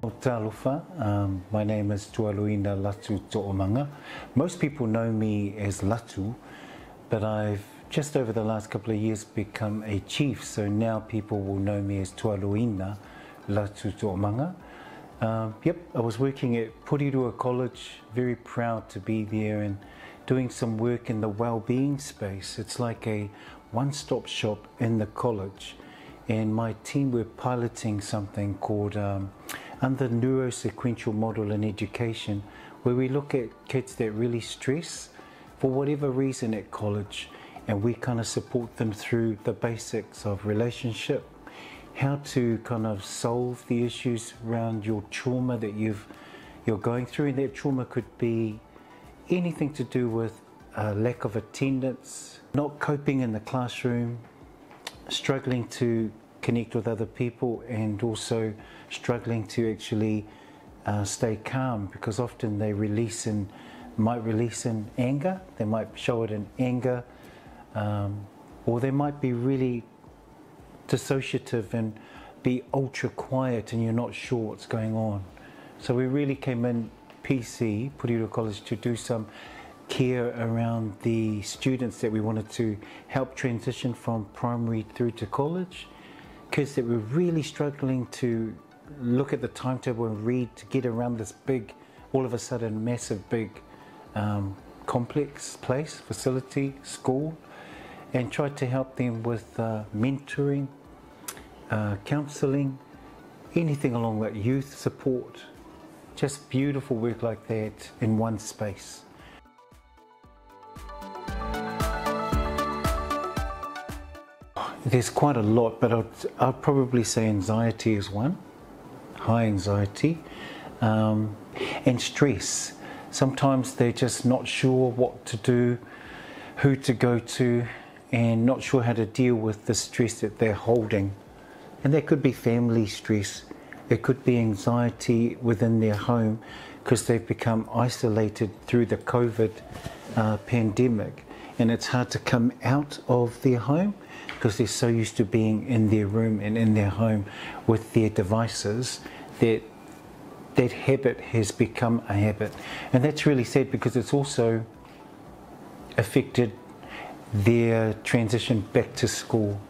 Talofa. My name is Tualuina Latu To'omanga. Most people know me as Latu, but I've just over the last couple of years become a chief, so now people will know me as Tualuina Latu To'omanga. I was working at Porirua College, very proud to be there and doing some work in the well-being space. It's like a one-stop shop in the college, and my team were piloting something called under neurosequential model in education, where we look at kids that really stress for whatever reason at college, and we kind of support them through the basics of relationship, how to kind of solve the issues around your trauma that you're going through. And that trauma could be anything to do with lack of attendance, not coping in the classroom, struggling to connect with other people, and also struggling to actually stay calm, because often they might release in anger. They might show it in anger, or they might be really dissociative and be ultra quiet and you're not sure what's going on. So we really came in PC, Porirua College, to do some care around the students that we wanted to help transition from primary through to college. Kids that were really struggling to look at the timetable and read to get around this big, all of a sudden massive big complex place, facility, school, and tried to help them with mentoring, counselling, anything along that, youth support, just beautiful work like that in one space. There's quite a lot, but I'd probably say anxiety is one, high anxiety, and stress. Sometimes they're just not sure what to do, who to go to, and not sure how to deal with the stress that they're holding. And there could be family stress, it could be anxiety within their home because they've become isolated through the COVID pandemic, and it's hard to come out of their home because they're so used to being in their room and in their home with their devices that that habit has become a habit. And that's really sad, because it's also affected their transition back to school.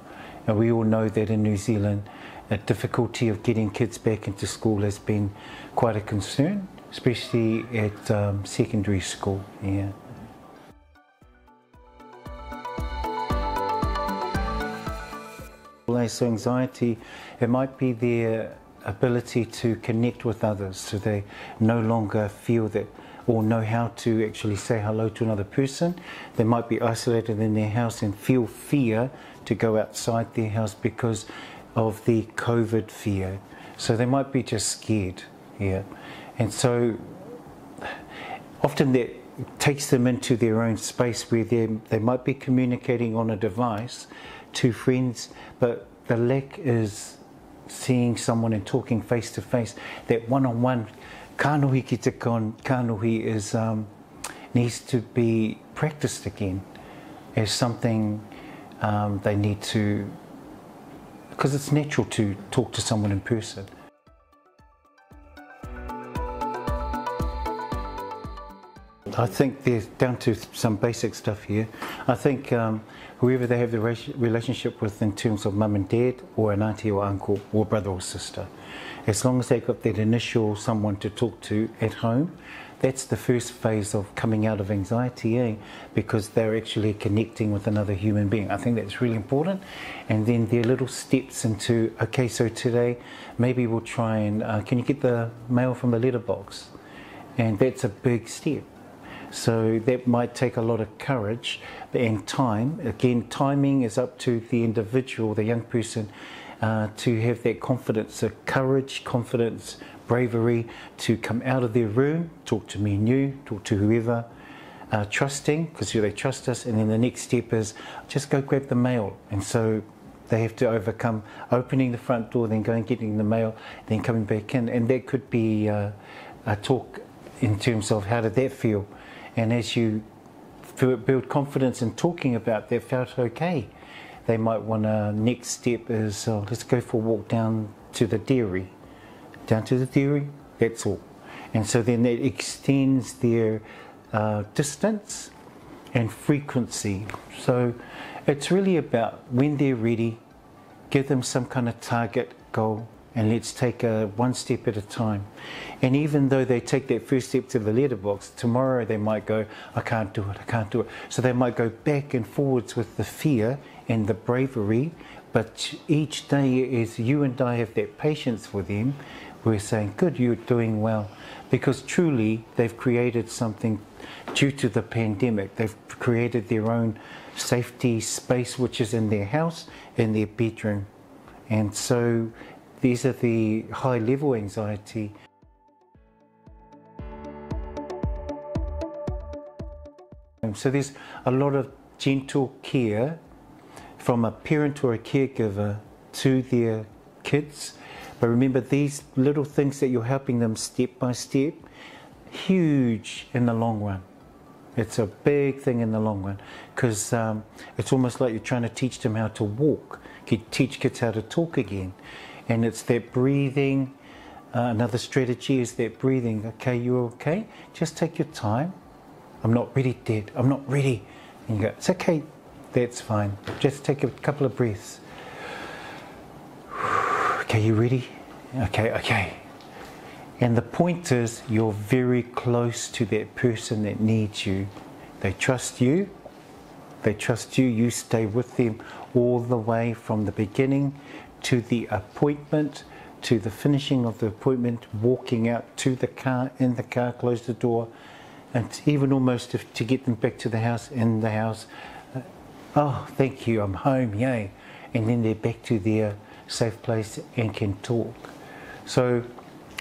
And we all know that in New Zealand, a difficulty of getting kids back into school has been quite a concern, especially at secondary school. Yeah. So anxiety, it might be their ability to connect with others, so they no longer feel that or know how to actually say hello to another person. They might be isolated in their house and feel fear to go outside their house because of the COVID fear. So they might be just scared, yeah. And so often that takes them into their own space where they might be communicating on a device to friends, but the lack is seeing someone and talking face to face. That one-on-one kanohi ki te kon kanohi is needs to be practiced again as something they need to, because it's natural to talk to someone in person. I think they're down to some basic stuff here. I think whoever they have the relationship with in terms of mum and dad, or an auntie or uncle or brother or sister, as long as they've got that initial someone to talk to at home, that's the first phase of coming out of anxiety, because they're actually connecting with another human being. I think that's really important. And then their little steps into, okay, so today maybe we'll try and, can you get the mail from the letterbox? And that's a big step. So that might take a lot of courage and time. Again, timing is up to the individual, the young person, to have that confidence, so courage, confidence, bravery to come out of their room, talk to me and you, talk to whoever, trusting, because they trust us. And then the next step is just go grab the mail. And so they have to overcome opening the front door, then going getting the mail, then coming back in. And that could be a talk in terms of how did that feel. And as you build confidence in talking about that, felt okay, they might want to, next step is let's go for a walk down to the dairy down to the theory, that's all. And so then that extends their distance and frequency. So it's really about when they're ready, give them some kind of target goal, and let's take one step at a time. And even though they take that first step to the letterbox, tomorrow they might go, I can't do it, I can't do it. So they might go back and forwards with the fear and the bravery, but each day as you and I have that patience for them, we're saying, good, you're doing well. Because truly they've created something due to the pandemic. They've created their own safety space, which is in their house, in their bedroom. And so these are the high level anxiety. And so there's a lot of gentle care from a parent or a caregiver to their kids. But remember, these little things that you're helping them step by step, huge in the long run. It's a big thing in the long run, because it's almost like you're trying to teach them how to walk. You teach kids how to talk again. And it's that breathing. Another strategy is that breathing. Okay, you're okay? Just take your time. I'm not ready, Dad. I'm not ready. And you go, it's okay. That's fine. Just take a couple of breaths. Okay, you ready? Okay, okay. And the point is, you're very close to that person that needs you. They trust you. They trust you. You stay with them all the way from the beginning to the appointment, to the finishing of the appointment, walking out to the car, in the car, close the door, and even almost to get them back to the house, in the house. Oh, thank you, I'm home, yay. And then they're back to their safe place and can talk. So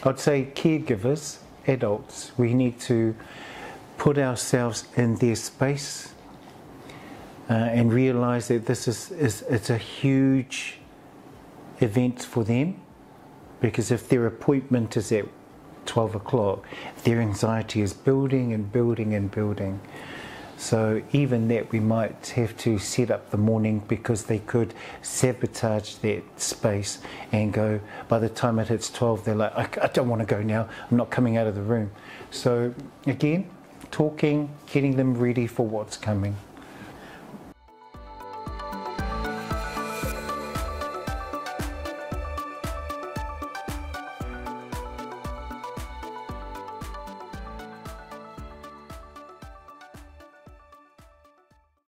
I'd say caregivers, adults, we need to put ourselves in their space and realise that this it's a huge event for them, because if their appointment is at 12 o'clock, their anxiety is building and building and building. So even that we might have to set up the morning, because they could sabotage that space and go, by the time it hits 12, they're like, I don't want to go now, I'm not coming out of the room. So again, talking, getting them ready for what's coming.